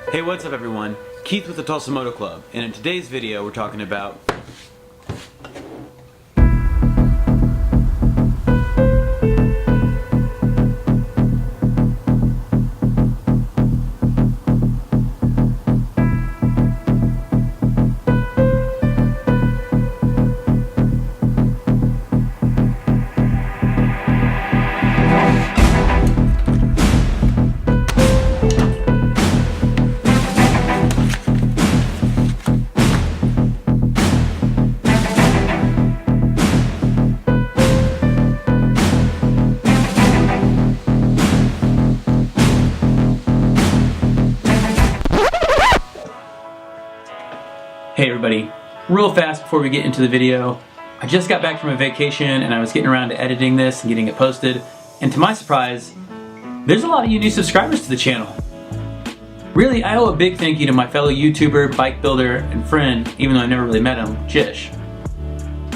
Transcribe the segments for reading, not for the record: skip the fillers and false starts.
Hey, what's up everyone? Keith with the Tulsa Moto Club, and in today's video we're talking about Hey everybody, real fast before we get into the video, I just got back from a vacation and I was getting around to editing this and getting it posted, and to my surprise, there's a lot of you new subscribers to the channel. Really, I owe a big thank you to my fellow YouTuber, bike builder, and friend, even though I never really met him, JISH.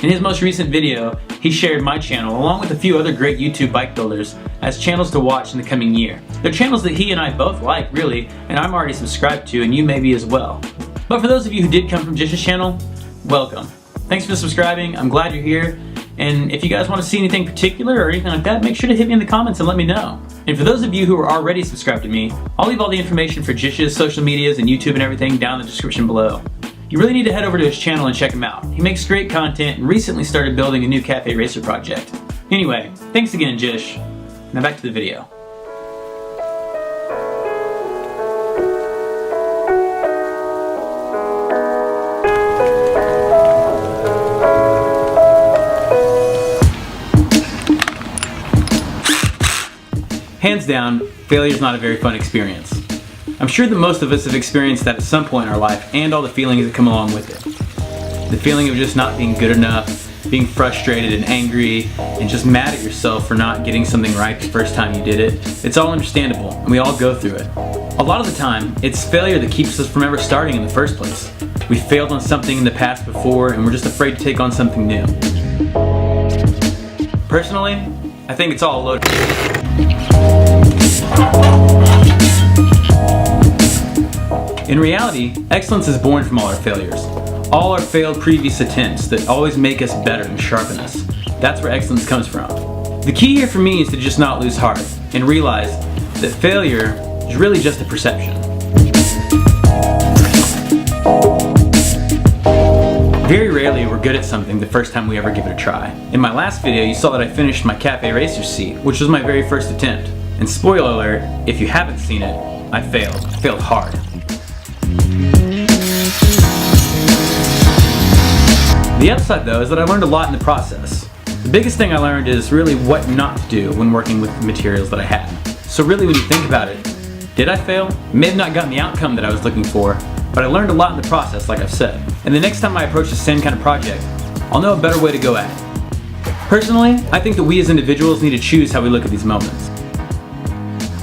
In his most recent video, he shared my channel along with a few other great YouTube bike builders as channels to watch in the coming year. They're channels that he and I both like, really, and I'm already subscribed to, and you may be as well. But for those of you who did come from JISH's channel, welcome. Thanks for subscribing, I'm glad you're here, and if you guys want to see anything particular or anything like that, make sure to hit me in the comments and let me know. And for those of you who are already subscribed to me, I'll leave all the information for JISH's social medias and YouTube and everything down in the description below. You really need to head over to his channel and check him out. He makes great content and recently started building a new cafe racer project. Anyway, thanks again JISH. Now back to the video. Hands down, failure is not a very fun experience. I'm sure that most of us have experienced that at some point in our life and all the feelings that come along with it. The feeling of just not being good enough, being frustrated and angry, and just mad at yourself for not getting something right the first time you did it. It's all understandable, and we all go through it. A lot of the time, it's failure that keeps us from ever starting in the first place. We failed on something in the past before, and we're just afraid to take on something new. Personally, I think it's all a load of In reality, excellence is born from all our failures. All our failed previous attempts that always make us better and sharpen us. That's where excellence comes from. The key here for me is to just not lose heart and realize that failure is really just a perception. Very rarely we're good at something the first time we ever give it a try. In my last video, you saw that I finished my cafe racer seat, which was my very first attempt. And spoiler alert, if you haven't seen it, I failed. I failed hard. The upside though is that I learned a lot in the process. The biggest thing I learned is really what not to do when working with the materials that I had. So really when you think about it, did I fail? May have not gotten the outcome that I was looking for, but I learned a lot in the process, like I've said. And the next time I approach the same kind of project, I'll know a better way to go at it. Personally, I think that we as individuals need to choose how we look at these moments.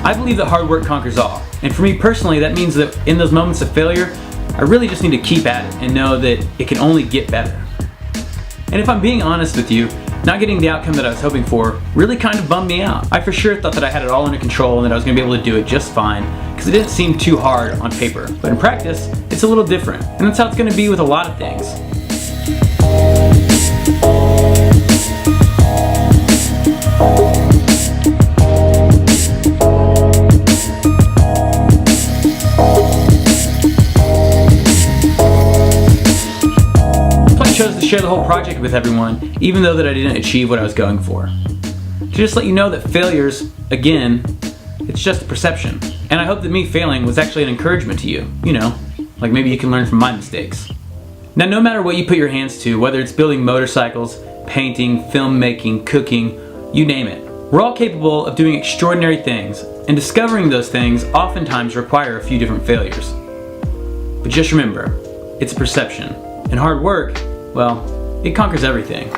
I believe that hard work conquers all. And for me personally, that means that in those moments of failure, I really just need to keep at it and know that it can only get better. And if I'm being honest with you, not getting the outcome that I was hoping for really kind of bummed me out. I for sure thought that I had it all under control and that I was going to be able to do it just fine because it didn't seem too hard on paper. But in practice, it's a little different. And that's how it's going to be with a lot of things. I chose to share the whole project with everyone, even though that I didn't achieve what I was going for. To just let you know that failures, again, it's just a perception. And I hope that me failing was actually an encouragement to you. You know, like maybe you can learn from my mistakes. Now, no matter what you put your hands to, whether it's building motorcycles, painting, filmmaking, cooking, you name it, we're all capable of doing extraordinary things, and discovering those things oftentimes require a few different failures. But just remember, it's a perception, and hard work, well, it conquers everything.